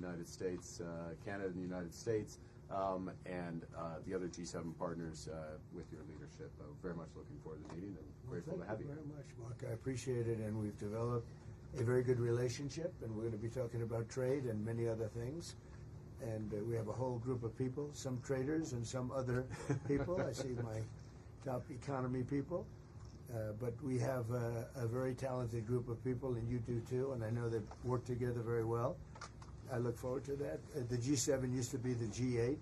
United States, Canada and the United States, and the other G7 partners with your leadership. Very much looking forward to the meeting and grateful to have you. Thank you very much, Mark. I appreciate it, and we've developed a very good relationship, and we're going to be talking about trade and many other things. And we have a whole group of people, some traders and some other people. I see my top economy people. But we have a very talented group of people, and you do too, and I know they work together very well. I look forward to that. The G7 used to be the G8.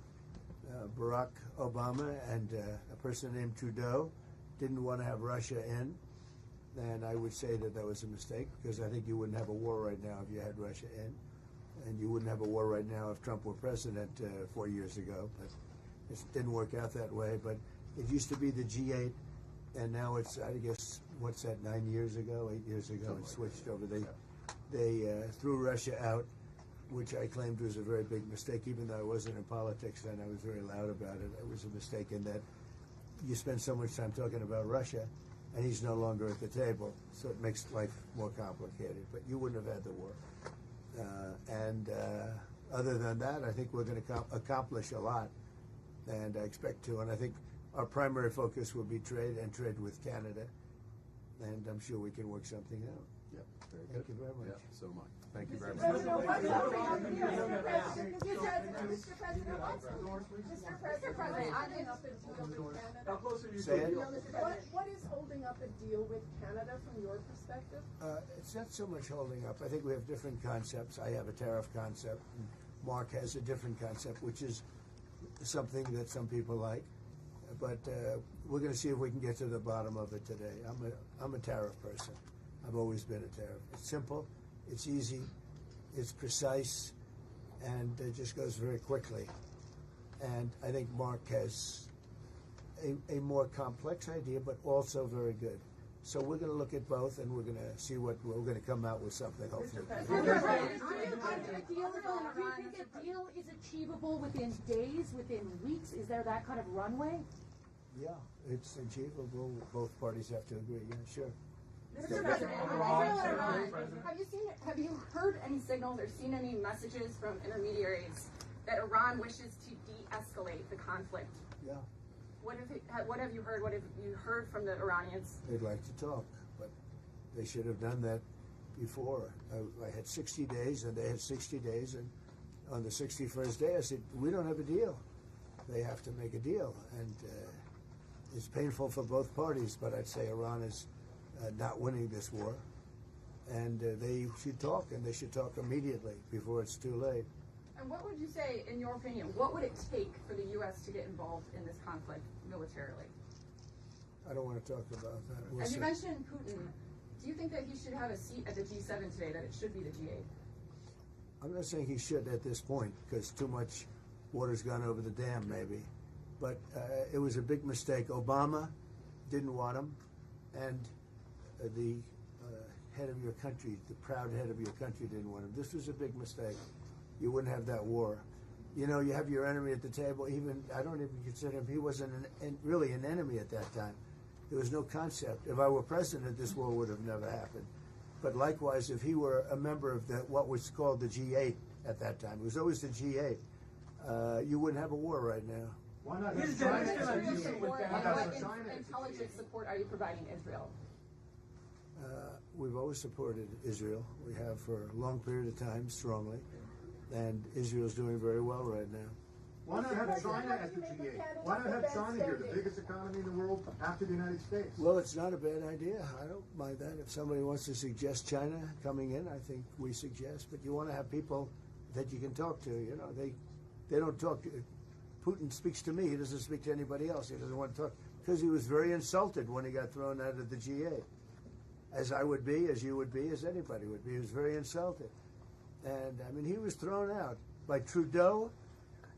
Barack Obama and a person named Trudeau didn't want to have Russia in, and I would say that that was a mistake, because I think you wouldn't have a war right now if you had Russia in, and you wouldn't have a war right now if Trump were president 4 years ago. But it didn't work out that way. But it used to be the G8, and now it's, I guess, what's that, 9 years ago, 8 years ago, it switched over. They threw Russia out, which I claimed was a very big mistake. Even though I wasn't in politics then, I was very loud about it. It was a mistake in that you spend so much time talking about Russia, and he's no longer at the table, so it makes life more complicated. But you wouldn't have had the war. Other than that, I think we're going to accomplish a lot, and I expect to. And I think our primary focus will be trade, and trade with Canada, and I'm sure we can work something out. Yep, very good. Thank you very much. Yeah, so much. Thank you very much. Mr. President, what is holding up a deal with Canada from your perspective? It's not so much holding up. I think we have different concepts. I have a tariff concept, and Mark has a different concept, which is something that some people like. But we're going to see if we can get to the bottom of it today. I'm a tariff person. I've always been a tariff. It's simple, it's easy, it's precise, and it just goes very quickly. And I think Mark has a more complex idea, but also very good. So we're going to look at both, and we're going to see what we're going to come out with something, hopefully. Do you think a deal is achievable within days, within weeks? Is there that kind of runway? Yeah, it's achievable. Both parties have to agree. Yeah, sure. Mr. President, have you heard any signals or seen any messages from intermediaries that Iran wishes to de-escalate the conflict? Yeah. What have you heard? What have you heard from the Iranians? They'd like to talk, but they should have done that before. I had 60 days, and they had 60 days, and on the 61st day, I said, we don't have a deal. They have to make a deal, and it's painful for both parties, but I'd say Iran is not winning this war, and they should talk, and they should talk immediately before it's too late. And what would you say, in your opinion, what would it take for the U.S. to get involved in this conflict militarily? I don't want to talk about that. As you mentioned Putin, do you think that he should have a seat at the G7 today, that it should be the G8? I'm not saying he should at this point, because too much water's gone over the dam, maybe. But it was a big mistake. Obama didn't want him, and the head of your country, the proud head of your country, didn't want him. This was a big mistake. You wouldn't have that war. You know, you have your enemy at the table. Even I don't even consider him. He wasn't really an enemy at that time. There was no concept. If I were president, this war would have never happened. But likewise, if he were a member of what was called the G8 at that time, it was always the G8, you wouldn't have a war right now. Why not? What intelligence support are you providing Israel? We've always supported Israel. We have for a long period of time, strongly. And Israel's doing very well right now. Why not have China at the G8? Why not have China here, the biggest economy in the world after the United States? Well, it's not a bad idea. I don't mind that. If somebody wants to suggest China coming in, I think we suggest. But you want to have people that you can talk to. You know, they don't talk to. Putin speaks to me. He doesn't speak to anybody else. He doesn't want to talk because he was very insulted when he got thrown out of the G8. As I would be, as you would be, as anybody would be. He was very insulted. And, I mean, he was thrown out by Trudeau,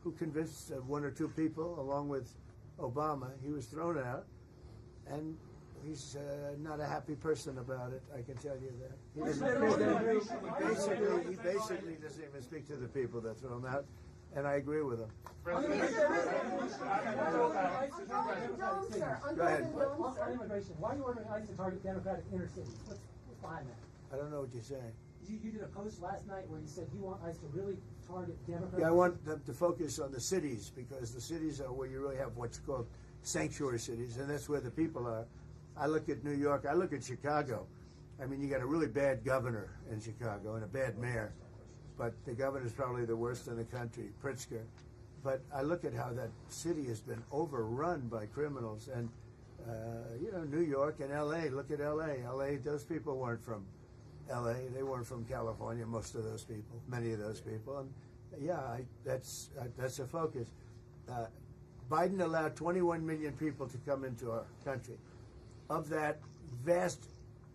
who convinced one or two people, along with Obama. He was thrown out, and he's not a happy person about it, I can tell you that. He basically doesn't even speak to the people that throw him out, and I agree with him. Go ahead. On immigration, why are you ordering ICE to target Democratic inner cities? What's behind that? I don't know what you're saying. you did a post last night where you said you want us to really target Democrats. Yeah, I want them to focus on the cities, because the cities are where you really have what's called sanctuary cities, and that's where the people are. I look at New York, I look at Chicago. I mean, you got a really bad governor in Chicago and a bad mayor, but the governor's probably the worst in the country, Pritzker. But I look at how that city has been overrun by criminals, and you know, New York and L.A. Look at L.A. L.A. Those people weren't from L.A. They weren't from California. Most of those people, many of those people, and yeah, that's a focus. Biden allowed 21 million people to come into our country. Of that, vast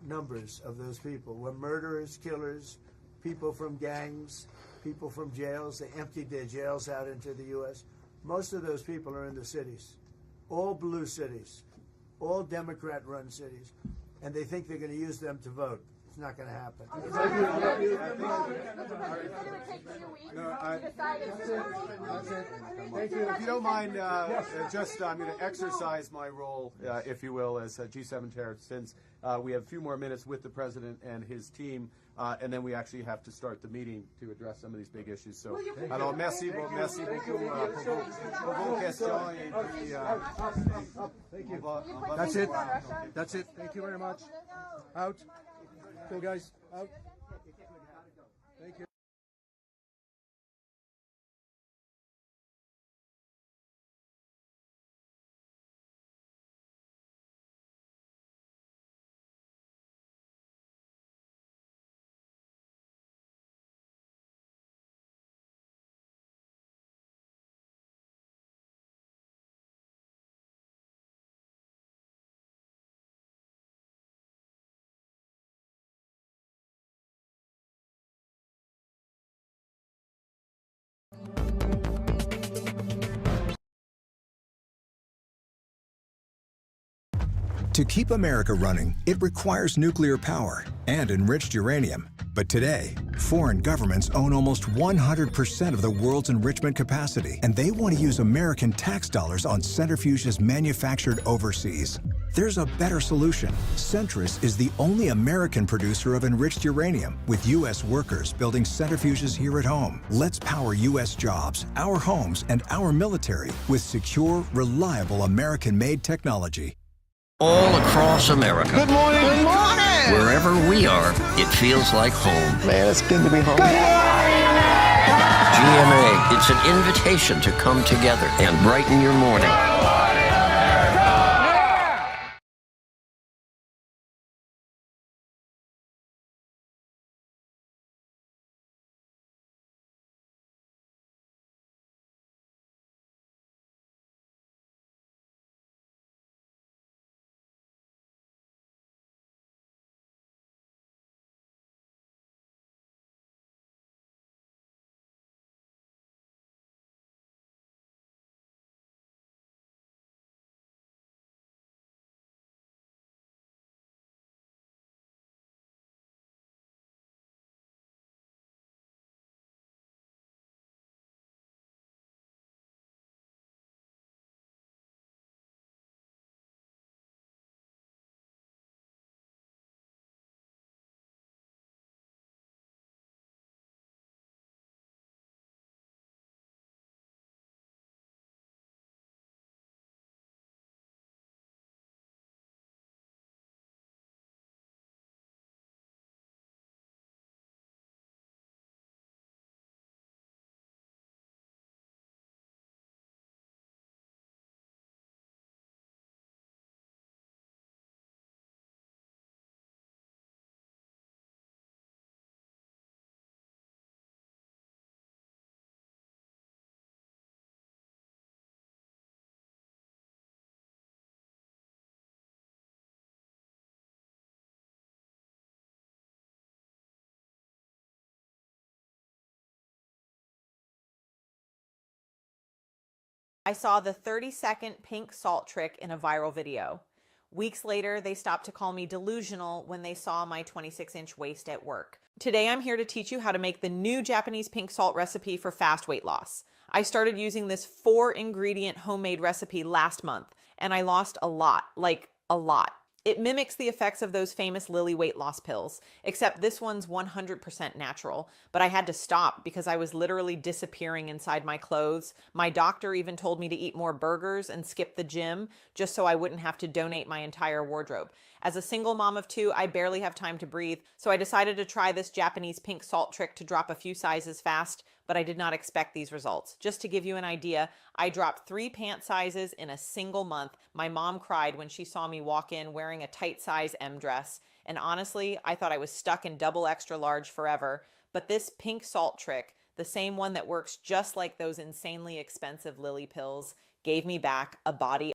numbers of those people were murderers, killers, people from gangs, people from jails. They emptied their jails out into the U.S. Most of those people are in the cities, all blue cities, all Democrat-run cities, and they think they're going to use them to vote. It's not going to happen. Thank you. If you don't mind, just I'm going to exercise my role, if you will, as G7 chair, since we have a few more minutes with the president and his team, and then we actually have to start the meeting to address some of these big issues. So, alors merci beaucoup pour vos questions. Thank you. That's it. That's it. Thank you very much. Out. Go, guys. Out. Thank you. To keep America running, it requires nuclear power and enriched uranium. But today, foreign governments own almost 100% of the world's enrichment capacity, and they want to use American tax dollars on centrifuges manufactured overseas. There's a better solution. Centrus is the only American producer of enriched uranium, with U.S. workers building centrifuges here at home. Let's power U.S. jobs, our homes, and our military with secure, reliable American-made technology. All across America. Good morning. Good morning. Wherever we are, it feels like home. Man, it's good to be home. GMA, it's an invitation to come together and brighten your morning. I saw the 30-second pink salt trick in a viral video. Weeks later, they stopped to call me delusional when they saw my 26-inch waist at work. Today, I'm here to teach you how to make the new Japanese pink salt recipe for fast weight loss. I started using this 4-ingredient homemade recipe last month, and I lost a lot, like a lot. It mimics the effects of those famous Lily weight loss pills, except this one's 100% natural. But I had to stop because I was literally disappearing inside my clothes. My doctor even told me to eat more burgers and skip the gym just so I wouldn't have to donate my entire wardrobe. As a single mom of two, I barely have time to breathe, so I decided to try this Japanese pink salt trick to drop a few sizes fast, but I did not expect these results. Just to give you an idea, I dropped 3 pant sizes in a single month. My mom cried when she saw me walk in wearing a tight size M dress. And honestly, I thought I was stuck in double extra large forever. But this pink salt trick, the same one that works just like those insanely expensive Lily pills, gave me back a body